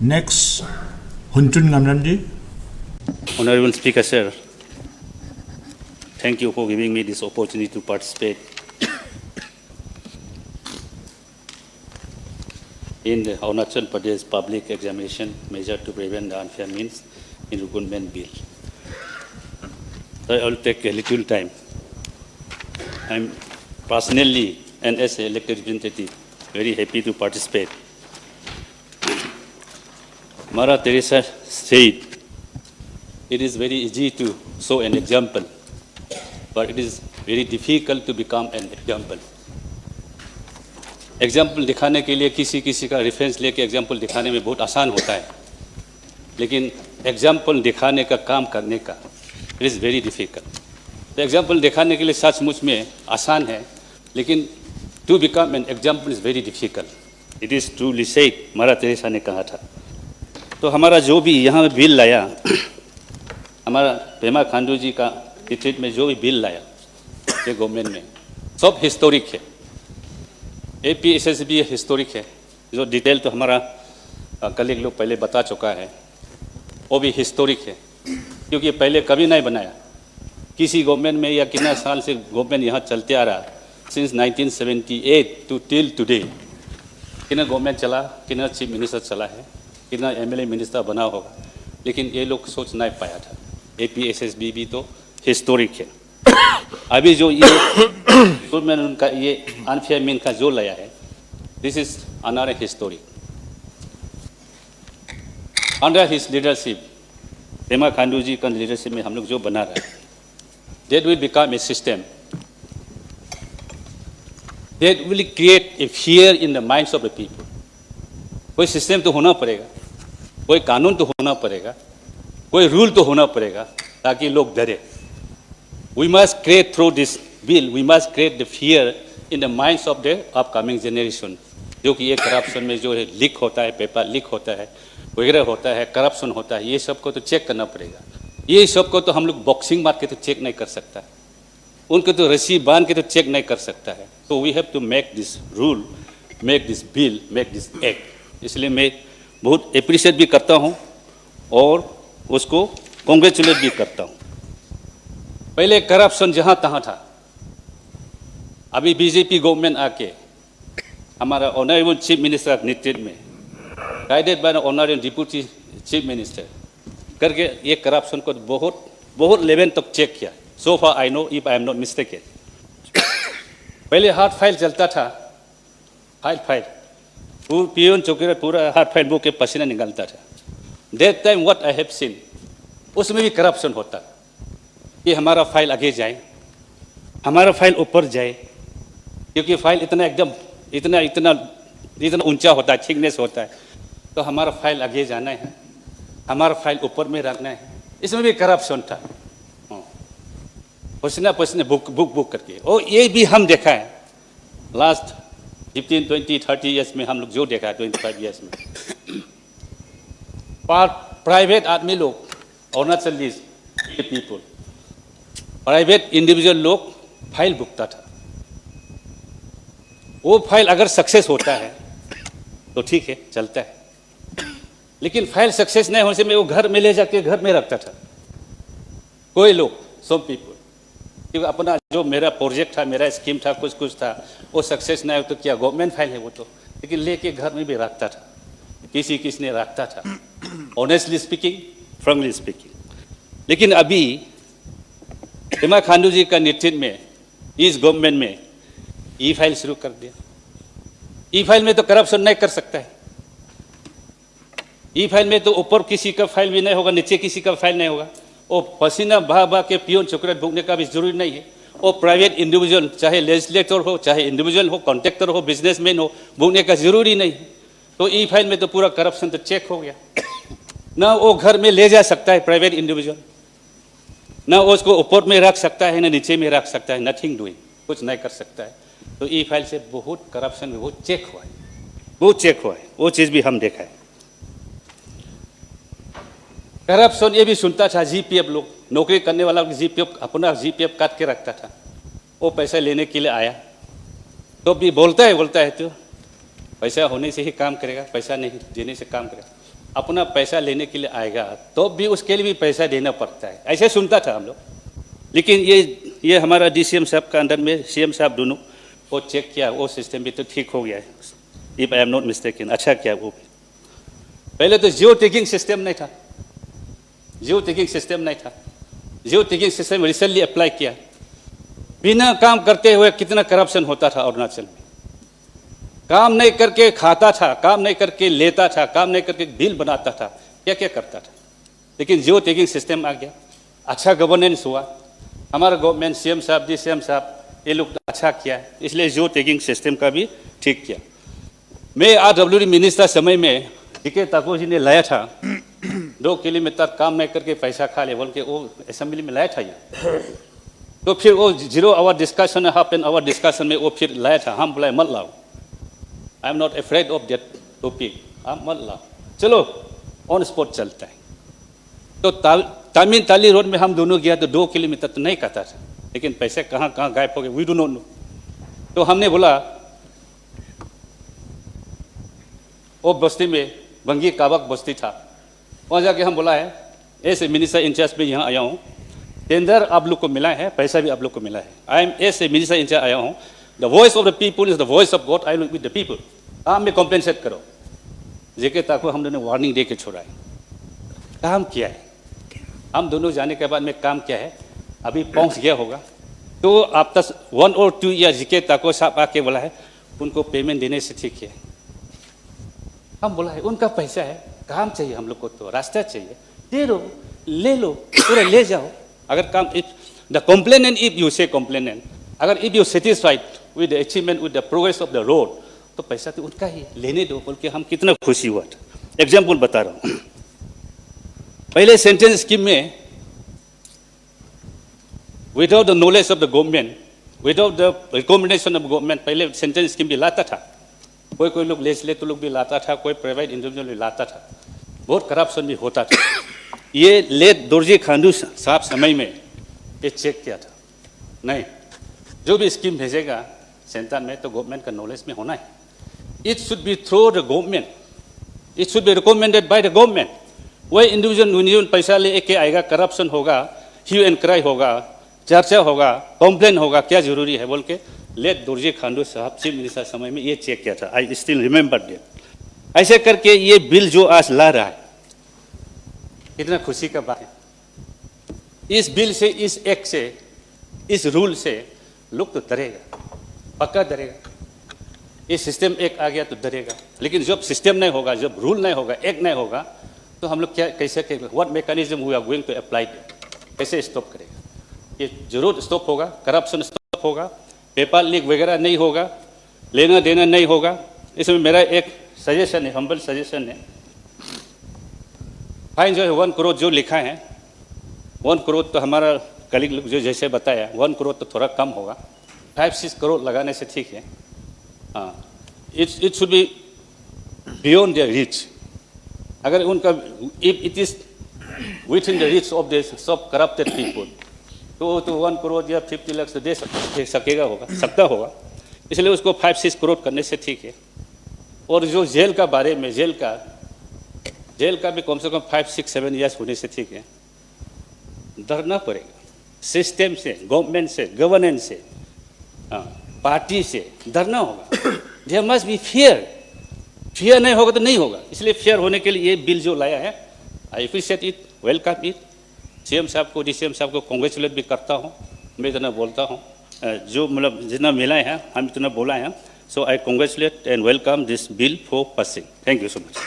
Next, Hunchun Ngamramji. Honorable Speaker, sir, thank you for giving me this opportunity to participate in the Arunachal Pradesh public examination measure to prevent the unfair means in recruitment bill. So I will take a little time. I'm personally and as an elected representative very happy to participate. Mother Teresa said, it is very easy to show an example, but it is very difficult to become an example. Example दिखाने के लिए किसी का reference लेके example दिखाने में बहुत आसान होता है, लेकिन एग्जाम्पल दिखाने का काम करने का इट इज़ वेरी डिफिकल्ट. तो एग्जाम्पल दिखाने के लिए सचमुच में आसान है, लेकिन to become an example is very difficult. It is truly said, Mother Teresa ने कहा था. तो हमारा जो भी यहाँ बिल लाया, हमारा पेमा खांडू जी का नेतृत्व में जो भी बिल लाया ये गवर्नमेंट में, सब हिस्टोरिक है. APSS भी हिस्टोरिक है. जो डिटेल तो हमारा कलीग लोग पहले बता चुका है, वो भी हिस्टोरिक है, क्योंकि पहले कभी नहीं बनाया किसी गवर्नमेंट में. या कितना साल से गवर्नमेंट यहाँ चलते आ रहा, सिंस 1978 टू टिल टुडे. कितना गवर्नमेंट चला, कितना चीफ मिनिस्टर चला है, कितना MLA मिनिस्टर बना होगा, लेकिन ये लोग सोच नहीं पाया था. APSS भी तो हिस्टोरिक है. अभी जो ये गवर्नमेंट उनका ये अनफेयर मीन का जो लाया है, this is another historic. Under his leadership, Pema Khandu ji का लीडरशिप में हम लोग जो बना रहे हैं, that will become a system that will create a fear in the minds of the people. कोई सिस्टम तो होना पड़ेगा, कोई कानून तो होना पड़ेगा, कोई रूल तो होना पड़ेगा, ताकि लोग डरे. We must create through this bill, we must create the fear in the minds of the upcoming generation. जो कि ये करप्शन में जो है लीक होता है, पेपर लीक होता है, वगैरह होता है, करप्शन होता है, ये सब को तो चेक करना पड़ेगा. ये सब को तो हम लोग बॉक्सिंग मार के तो चेक नहीं कर सकता है, उनको तो रस्सी बांध के तो चेक नहीं कर सकता है. So we have to make this rule, make this bill, make this act. इसलिए मैं बहुत अप्रिशिएट भी करता हूँ और उसको कॉन्ग्रेचुलेट भी करता हूँ. पहले करप्शन जहाँ तहाँ था, अभी बीजेपी गवर्नमेंट आके हमारा ऑनरेबल चीफ मिनिस्टर नेतृत्व में, guided by honourable deputy chief minister करके ये करप्शन को बहुत लेवल तक चेक किया. So far I know, if I am not mistaken, पहले हार्ड फाइल चलता था. फाइल पियोन चौकीदार पूरा हार्ड फाइल बुक के पसीना निकालता था. That time what I have seen, उसमें भी करप्शन होता कि हमारा फाइल आगे जाए, हमारा फाइल ऊपर जाए, क्योंकि फाइल इतना एकदम इतना ऊंचा होता है, थिकनेस होता है, तो हमारा फाइल आगे जाना है, हमारा फाइल ऊपर में रखना है. इसमें भी करप्शन था, पसीना बुक करके. और ये भी हम देखा है लास्ट 15, 20, 30 ईयर्स में, हम लोग जो देखा है 25 ईयर्स में. प्राइवेट आदमी लोग, अरुणाचल पीपल, प्राइवेट इंडिविजुअल लोग फाइल भुगता था. वो फाइल अगर सक्सेस होता है तो ठीक है, चलता है, लेकिन फाइल सक्सेस नहीं होने से मैं वो घर में ले जाके घर में रखता था. कोई लोग, सम पीपल, क्योंकि अपना जो मेरा प्रोजेक्ट था, मेरा स्कीम था, कुछ था, वो सक्सेस नहीं हो तो क्या गवर्नमेंट फाइल है वो तो, लेकिन लेके घर में भी रखता था. किसी ने रखता था, ऑनेस्टली स्पीकिंग, फ्रेंकली स्पीकिंग. लेकिन अभी पेमा खांडू जी का नेतृत्व में इस गवर्नमेंट में ई फाइल शुरू कर दिया. ई फाइल में तो करप्शन नहीं कर सकता है. ई फाइल में तो ऊपर किसी का फाइल भी नहीं होगा, नीचे किसी का फाइल नहीं होगा. वो पसीना बहा के पियोन चौकीदार भुगने का भी जरूरी नहीं है. वो प्राइवेट इंडिविजुअल, चाहे लेजिस्लेटर हो, चाहे इंडिविजुअल हो, कॉन्ट्रैक्टर हो, बिजनेसमैन हो, भुगने का जरूरी नहीं है. तो ई फाइल में तो पूरा करप्शन तो चेक हो गया. ना वो घर में ले जा सकता है प्राइवेट इंडिविजुअल, ना उसको ऊपर में रख सकता है, ना नीचे में रख सकता है. नथिंग डूइंग, कुछ नहीं कर सकता है. तो ई फाइल से बहुत करप्शन में बहुत चेक हुआ है, वो चीज़ भी हम देखा है. करप्शन ये भी सुनता था, GPF लोग, नौकरी करने वाला GPF अपना GPF काट के रखता था. वो पैसा लेने के लिए आया तो भी बोलता है तो पैसा होने से ही काम करेगा, पैसा नहीं देने से काम करेगा. अपना पैसा लेने के लिए आएगा तो भी उसके लिए भी पैसा देना पड़ता है, ऐसे सुनता था हम लोग। लेकिन ये हमारा DCM साहब का अंडर में CM साहब दोनों वो चेक किया, वो सिस्टम भी तो ठीक हो गया है, if I am not mistaken, अच्छा किया वो भी। पहले तो जियो टैगिंग सिस्टम नहीं था, जियो टैगिंग सिस्टम नहीं था। Geo tagging system recently apply किया। बिना काम करते हुए कितना करप्शन होता था अरुणाचल में। काम नहीं करके खाता था, काम नहीं करके लेता था, काम नहीं करके बिल बनाता था, क्या क्या करता था। लेकिन जियो टैगिंग सिस्टम आ गया, अच्छा गवर्नेंस हुआ। हमारा गवर्नमेंट CM साहब DCM साहब ये लोग अच्छा किया है, इसलिए जियो टैगिंग सिस्टम का भी ठीक किया। मैं RWD मिनिस्टर समय में DK ताको जी ने लाया था 2 किलोमीटर काम नहीं करके पैसा खा ले बोल के, वो असेंबली में लाया था ये। तो फिर वो 0 hour discussion, half an hour discussion में वो फिर लाया था। हम बोला मत लाओ, I am not afraid of that topic, आप मत लाओ, चलो ऑन स्पॉट चलता है। तो तामीन ताली रोड में हम दोनों गया तो 2 किलोमीटर तो नहीं कहता था, लेकिन पैसे कहाँ कहाँ गायब हो गए, वी डू नॉट नो। तो हमने बोला वो बस्ती में बंगी काबक बस्ती था, वहाँ जाके हम बोला है ऐसे मिनिस्टर इंचार्ज में यहाँ आया हूँ, टेंडर आप लोग को मिला है, पैसा भी आप लोग को मिला है। आई एम ऐसे मिनिस्टर इंचार्ज आया हूँ, the voice of the people is the voice of God, I will with the people, आप में कॉम्पेंसेट करो। जेके ताको हम दोनों वार्निंग दे के छोड़ा है। काम किया है, हम दोनों जाने के बाद में काम किया है, अभी पहुँच गया होगा। तो आप 1 और 2 ईयर जेके ताको साहब आके बोला है उनको पेमेंट देने से ठीक है। हम बोला है उनका पैसा है, काम चाहिए हम लोग को, तो रास्ता चाहिए, दे लो, ले लो, पूरा ले जाओ। अगर काम द कंप्लेनेंट, इफ यू से कंप्लेनेंट, अगर if you satisfied with the achievement with the progress of the road, तो पैसा तो उनका ही, लेने दो बोल के हम कितना खुशी हुआ था। एग्जाम्पल बता रहा हूँ, पहले सेंटेंस स्कीम में without the knowledge of the government, without the recommendation of government, पहले सेंटेंस स्कीम भी लाता था। कोई लोग लेजिस्लेटर लोग भी लाता था, कोई प्राइवेट इंडिविजुअल भी लाता था, बहुत करप्शन भी होता था। ये लेट दोरजी खांडू साहब समय में ये चेक किया था, नहीं जो भी स्कीम भेजेगा सेंटर में तो गवर्नमेंट का नॉलेज में होना है। It should be through the government, it should be recommended by the government. वही इंडिविजुअल पैसा ले के आएगा, करप्शन होगा, ह्यू एंड क्राई होगा, चर्चा होगा, कंप्लेन होगा, क्या जरूरी है बोल के लेट दोरजी खांडू साहब चीफ मिनिस्टर समय में ये चेक किया था। I still remember that. ऐसे करके ये बिल जो आज ला रहा है, कितना खुशी का बात है। इस बिल से, इस एक्ट से, इस रूल से लोग तो डरेगा, पक्का डरेगा। ये सिस्टम एक आ गया तो डरेगा, लेकिन जब सिस्टम नहीं होगा, जब रूल नहीं होगा, एक्ट नहीं होगा, तो हम लोग क्या कैसे करेंगे, what mechanism we are going to apply, कैसे स्टॉप करेगा। ये जरूर स्टॉप होगा, करप्शन स्टॉप होगा, पेपर लीक वगैरह नहीं होगा, लेना देना नहीं होगा। इसमें मेरा एक सजेशन है, हम्बल सजेशन है। फाइन जो है 1 करोड़ जो लिखा है, 1 करोड़ तो हमारा कलीग लोग जो जैसे बताया 1 करोड़ तो थोड़ा कम होगा, 5-6 करोड़ लगाने से ठीक है। हाँ, it should be beyond the reach. अगर उनका if it is with in the reach of the sub corrupted people, तो 1 करोड़ या 50 लाख दे सकेगा, होगा सकता होगा। इसलिए उसको 5-6 करोड़ करने से ठीक है। और जो जेल का बारे में, जेल का भी कम से कम 5-6-7 ईयर्स होने से ठीक है। डरना पड़ेगा सिस्टम से, गवर्नमेंट से, गवर्नेंस से, पार्टी से डरना होगा। There must be fear. Fear नहीं होगा तो नहीं होगा। इसलिए फियर होने के लिए ये बिल जो लाया है, I appreciate it, welcome it. CM साहब को, DCM साहब को कॉन्ग्रेचुलेट भी करता हूँ। मैं इतना बोलता हूँ, जो मतलब जितना मिला है हम इतना बोला है। So I congratulate and welcome this bill for passing. Thank you so much.